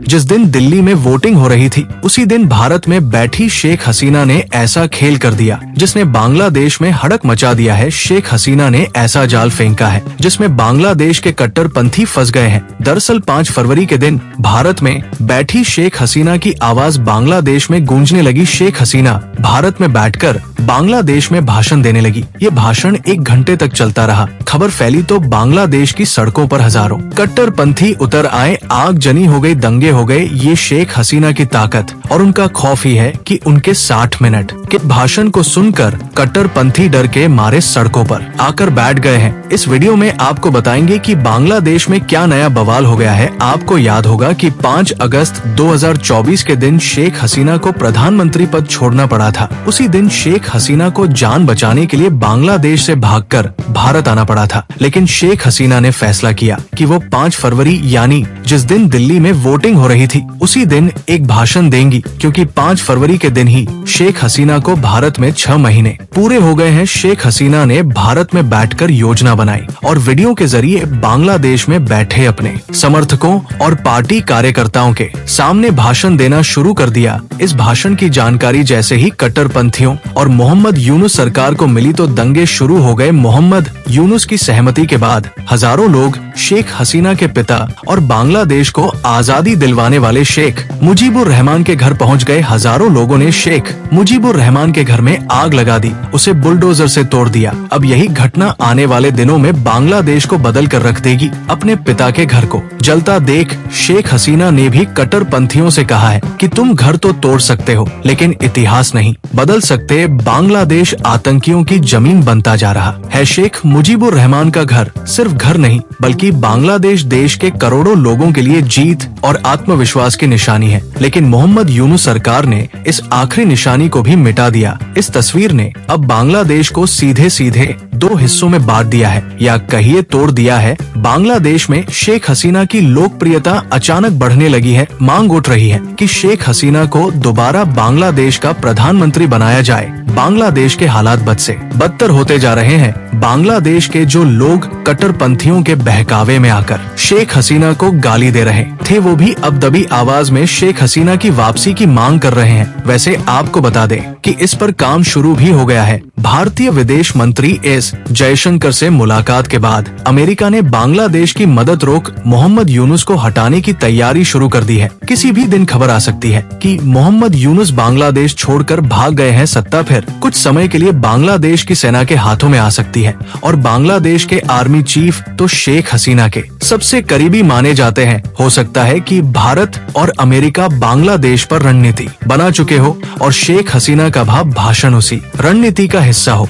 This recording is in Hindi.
जिस दिन दिल्ली में वोटिंग हो रही थी उसी दिन भारत में बैठी शेख हसीना ने ऐसा खेल कर दिया जिसने बांग्लादेश में हड़क मचा दिया है। शेख हसीना ने ऐसा जाल फेंका है जिसमें बांग्लादेश के कट्टरपंथी फंस गए हैं। दरअसल 5 फरवरी के दिन भारत में बैठी शेख हसीना की आवाज बांग्लादेश में गूंजने लगी। शेख हसीना भारत में बैठकर बांग्लादेश में भाषण देने लगी। ये भाषण 1 घंटे तक चलता रहा। खबर फैली तो बांग्लादेश की सड़कों पर हजारों कट्टरपंथी उतर आए। आग जनी हो गई, दंगे हो गए। ये शेख हसीना की ताकत और उनका खौफ ही है कि उनके 60 मिनट के भाषण को सुनकर कट्टरपंथी डर के मारे सड़कों पर आकर बैठ गए हैं। इस वीडियो में आपको बताएंगे कि बांग्लादेश में क्या नया बवाल हो गया है। आपको याद होगा कि 5 अगस्त 2024 के दिन शेख हसीना को प्रधानमंत्री पद छोड़ना पड़ा था। उसी दिन शेख हसीना को जान बचाने के लिए बांग्लादेश से भागकर भारत आना पड़ा था। लेकिन शेख हसीना ने फैसला किया कि वो 5 फरवरी यानी जिस दिन दिल्ली में वोटिंग हो रही थी उसी दिन एक भाषण देंगी, क्योंकि 5 फरवरी के दिन ही शेख हसीना को भारत में 6 महीने पूरे हो गए हैं। शेख हसीना ने भारत में बैठकर योजना बनाई और वीडियो के जरिए बांग्लादेश में बैठे अपने समर्थकों और पार्टी कार्यकर्ताओं के सामने भाषण देना शुरू कर दिया। इस भाषण की जानकारी जैसे ही कट्टरपंथियों और मोहम्मद यूनुस सरकार को मिली तो दंगे शुरू हो गए। मोहम्मद यूनुस की सहमति के बाद हजारों लोग शेख हसीना के पिता और बांग्लादेश को आजादी दिलवाने वाले शेख मुजीबुर रहमान के घर पहुंच गए। हजारों लोगों ने शेख मुजीबुर रहमान के घर में आग लगा दी, उसे बुलडोजर से तोड़ दिया। अब यही घटना आने वाले दिनों में बांग्लादेश को बदल कर रख देगी। अपने पिता के घर को जलता देख शेख हसीना ने भी कट्टरपंथियों से कहा है कि तुम घर तो तोड़ सकते हो लेकिन इतिहास नहीं बदल सकते। बांग्लादेश आतंकियों की जमीन बनता जा रहा है। शेख मुजीबुर रहमान का घर सिर्फ घर नहीं बल्कि बांग्लादेश देश के करोड़ों लोगों के लिए जीत और आत्मविश्वास की निशानी है। लेकिन मोहम्मद यूनुस सरकार ने इस आखिरी निशानी को भी मिटा दिया। इस तस्वीर ने अब बांग्लादेश को सीधे सीधे 2 हिस्सों में बांट दिया है या कहिए तोड़ दिया है। बांग्लादेश में शेख हसीना की लोकप्रियता अचानक बढ़ने लगी है। मांग उठ रही है कि शेख हसीना को दोबारा बांग्लादेश का प्रधानमंत्री बनाया जाए। बांग्लादेश के हालात बद से बदतर होते जा रहे हैं। बांग्लादेश के जो लोग कट्टरपंथियों के बहकावे में आकर शेख हसीना को गाली दे रहे थे वो भी अब दबी आवाज में शेख हसीना की वापसी की मांग कर रहे हैं। वैसे आपको बता दें कि इस पर काम शुरू भी हो गया है। भारतीय विदेश मंत्री एस जयशंकर से मुलाकात के बाद अमेरिका ने बांग्लादेश की मदद रोक मोहम्मद यूनुस को हटाने की तैयारी शुरू कर दी है। किसी भी दिन खबर आ सकती है कि मोहम्मद यूनुस बांग्लादेश छोड़कर भाग गए हैं। सत्ता फिर कुछ समय के लिए बांग्लादेश की सेना के हाथों में आ सकती है और बांग्लादेश के आर्मी चीफ तो शेख हसीना के सबसे करीबी माने जाते हैं। हो सकता है कि भारत और अमेरिका बांग्लादेश पर रणनीति बना चुके हो और शेख हसीना का भाषण उसी रणनीति का हिस्सा हो।